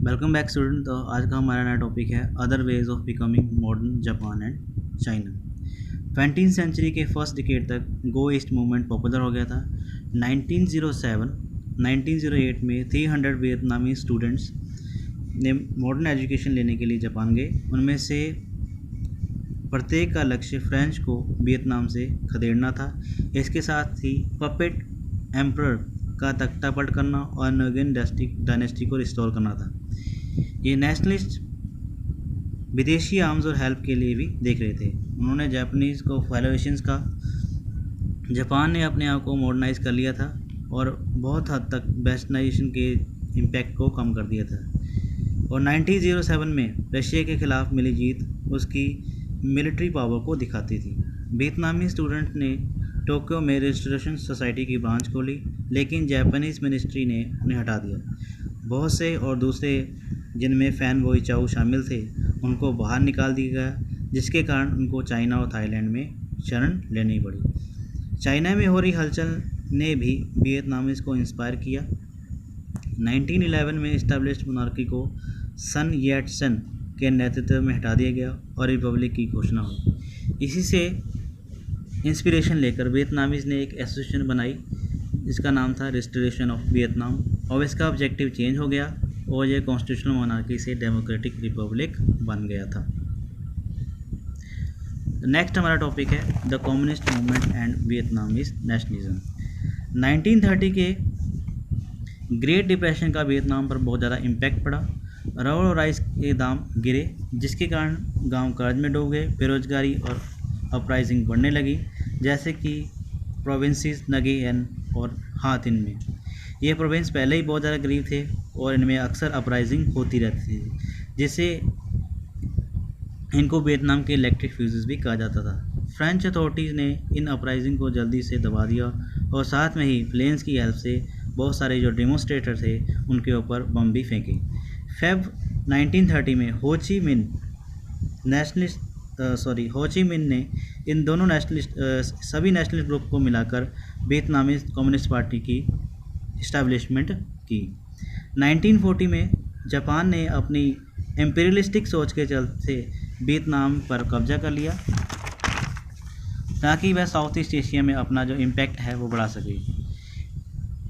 Welcome back student. तो आज का हमारा नया टॉपिक है other ways of becoming modern Japan and China. 20th century के फर्स्ट डिकेड तक गो ईस्ट मूवमेंट पॉपुलर हो गया था। 1908 में 300 वियतनामी स्टूडेंट्स ने मॉडर्न एजुकेशन लेने के लिए जापान गए। उनमें से प्रत्येक का लक्ष्य फ्रेंच को वियतनाम से खदेड़ना था। इसके साथ ही पपेट एम्परर का तख्ता पलट करना और नोगन डायनेस्टी को रिस्टोर करना था। ये नेशनलिस्ट विदेशी आर्म्स और हेल्प के लिए भी देख रहे थे। उन्होंने जापानीज़ को वैल्यूएशंस का जापान ने अपने आप को मॉडर्नाइज कर लिया था और बहुत हद तक वेस्टर्नाइजेशन के इम्पैक्ट को कम कर दिया था। और 1907 में रशिया के खिलाफ मिली जीत उसकी मिलिट्री पावर को दिखाती थी। वियतनामी स्टूडेंट ने टोक्यो में रिस्टोरेशन सोसाइटी की ब्रांच खोली, लेकिन जापानीज़ मिनिस्ट्री ने उन्हें हटा दिया। बहुत से और दूसरे जिनमें फैन बोई चाउ शामिल थे उनको बाहर निकाल दिया गया, जिसके कारण उनको चाइना और थाईलैंड में शरण लेनी पड़ी। चाइना में हो रही हलचल ने भी वियतनामीज़ को इंस्पायर किया। 1911 में इस्टेब्लिश्ड मोनार्की को सन येट सेन के नेतृत्व में हटा दिया गया और रिपब्लिक की घोषणा हुई। इसी से इंस्पिरेशन लेकर वियतनामीज़ ने एक एसोसिएशन बनाई जिसका नाम था रिस्टोरेशन ऑफ वियतनाम, और इसका ऑब्जेक्टिव चेंज हो गया और ये कॉन्स्टिट्यूशनल मोनार्की से डेमोक्रेटिक रिपब्लिक बन गया था। नेक्स्ट हमारा टॉपिक है the communist movement and Vietnamese nationalism. 1930 के ग्रेट डिप्रेशन का वियतनाम पर बहुत ज़्यादा इम्पैक्ट पड़ा। रबर और राइस के दाम गिरे, जिसके कारण गांव कर्ज में डूब गए। बेरोजगारी और अपराइजिंग बढ़ने लगी, जैसे कि प्रोविंसेस नगेन और हातिन में। ये प्रोविंस पहले ही बहुत ज़्यादा गरीब थे और इनमें अक्सर अपराइजिंग होती रहती थी, जिससे इनको वियतनाम के इलेक्ट्रिक फ्यूजेस भी कहा जाता था। फ्रेंच अथॉरिटीज़ ने इन अपराइजिंग को जल्दी से दबा दिया और साथ में ही प्लेन्स की हेल्प से बहुत सारे जो डेमोन्स्ट्रेटर थे उनके ऊपर बम भी फेंके। फेब 1930 में हो ची मिन ने इन दोनों सभी नेशनलिस्ट ग्रुप को मिलाकर वियतनामी कम्युनिस्ट पार्टी की इस्टेब्लिशमेंट की। 1940 में जापान ने अपनी एम्पीरियलिस्टिक सोच के चलते वियतनाम पर कब्जा कर लिया ताकि वह साउथ ईस्ट एशिया में अपना जो इम्पैक्ट है वो बढ़ा सके।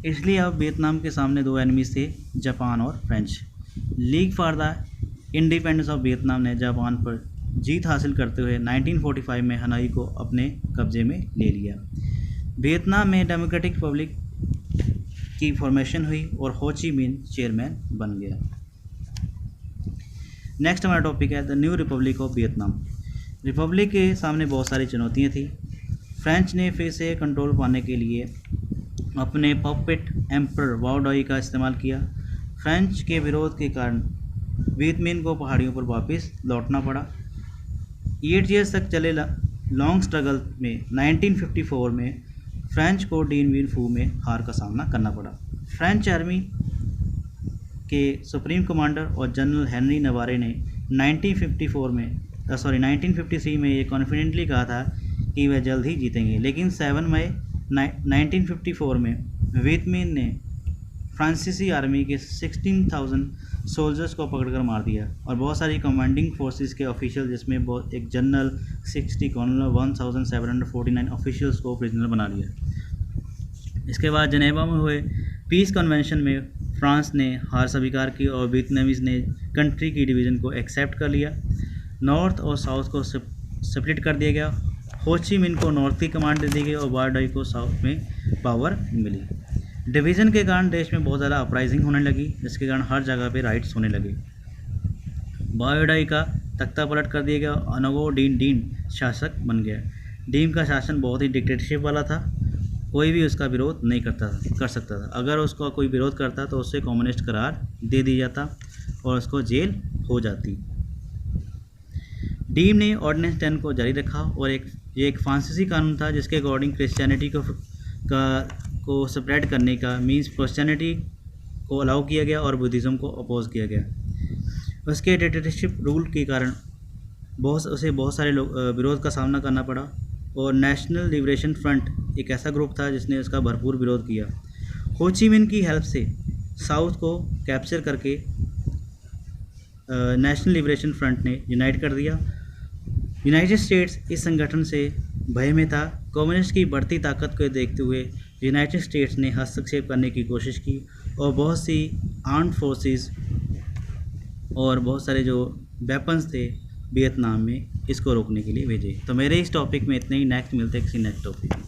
इसलिए अब वियतनाम के सामने दो एनिमीज थे, जापान और French. League for the independence of Vietnam ने जापान पर जीत हासिल करते हुए 1945 में हनोई को अपने कब्जे में ले लिया। वियतनाम में डेमोक्रेटिक रिपब्लिक की फॉर्मेशन हुई और हो ची मिन चेयरमैन बन गया। नेक्स्ट हमारा टॉपिक है the new Republic of Vietnam. Republic के सामने बहुत सारी चुनौतियाँ थी। फ्रेंच ने फिर से कंट्रोल पाने के लिए अपने पपेट एम्परर वाओ डॉई का इस्तेमाल किया। फ्रेंच के विरोध के कारण वियतमिन को पहाड़ियों पर वापस लौटना पड़ा। 8 ईयर्स तक चले लॉन्ग स्ट्रगल में 1954 में फ्रेंच को डीन विन फू में हार का सामना करना पड़ा। फ्रेंच आर्मी के सुप्रीम कमांडर और जनरल हेनरी नवारे ने 1953 में ये कॉन्फिडेंटली कहा था कि वह जल्द ही जीतेंगे, लेकिन 7 मई 1954 में वियतमिन ने फ्रांसीसी आर्मी के 16,000 सोल्जर्स को पकड़कर मार दिया और बहुत सारी कमांडिंग फोर्सेस के ऑफिशियल, जिसमें एक जनरल, 60 कर्नल, 1749 ऑफिशियल्स को प्रिजनर बना लिया। इसके बाद जनेवा में हुए पीस कन्वेंशन में फ्रांस ने हार स्वीकार की और वियतनामीज ने कंट्री की डिवीज़न को एक्सेप्ट कर लिया। नॉर्थ और साउथ को स्प्लिट कर दिया गया। हो ची मिन को नॉर्थ की कमांड दे दी गई और वाओ डॉई को साउथ में पावर मिली। डिवीज़न के कारण देश में बहुत ज़्यादा अपराइजिंग होने लगी, जिसके कारण हर जगह पे राइट्स होने लगे। वाओ डॉई का तख्ता पलट कर दिया गया। अनगो डीन शासक बन गया। डीन का शासन बहुत ही डिक्टेटरशिप वाला था, कोई भी उसका विरोध नहीं कर सकता था। अगर उसका कोई विरोध करता तो उससे कम्युनिस्ट करार दे दिया जाता और उसको जेल हो जाती। डीम ने ऑर्डिनेंस 10 को जारी रखा और ये एक फ्रांसीसी कानून था जिसके अकॉर्डिंग क्रिश्चियनिटी को स्प्रेड करने का मीन्स क्रिश्चियनिटी को अलाउ किया गया और बुद्धिज़्म को अपोज किया गया। उसके डिक्टेटरशिप रूल के कारण बहुत सारे लोग विरोध का सामना करना पड़ा और नेशनल लिबरेशन फ्रंट एक ऐसा ग्रुप था जिसने उसका भरपूर विरोध किया। हो ची मिन की हेल्प से साउथ को कैप्चर करके नेशनल लिबरेशन फ्रंट ने यूनाइट कर दिया। यूनाइटेड स्टेट्स इस संगठन से भय में था। कम्युनिस्ट की बढ़ती ताकत को देखते हुए यूनाइटेड स्टेट्स ने हस्तक्षेप करने की कोशिश की और बहुत सी आर्म्ड फोर्सेस और बहुत सारे जो वेपन्स थे वियतनाम में इसको रोकने के लिए भेजे। तो मेरे इस टॉपिक में इतने ही। नेक्स्ट मिलते हैं किसी नेक्स्ट टॉपिक में।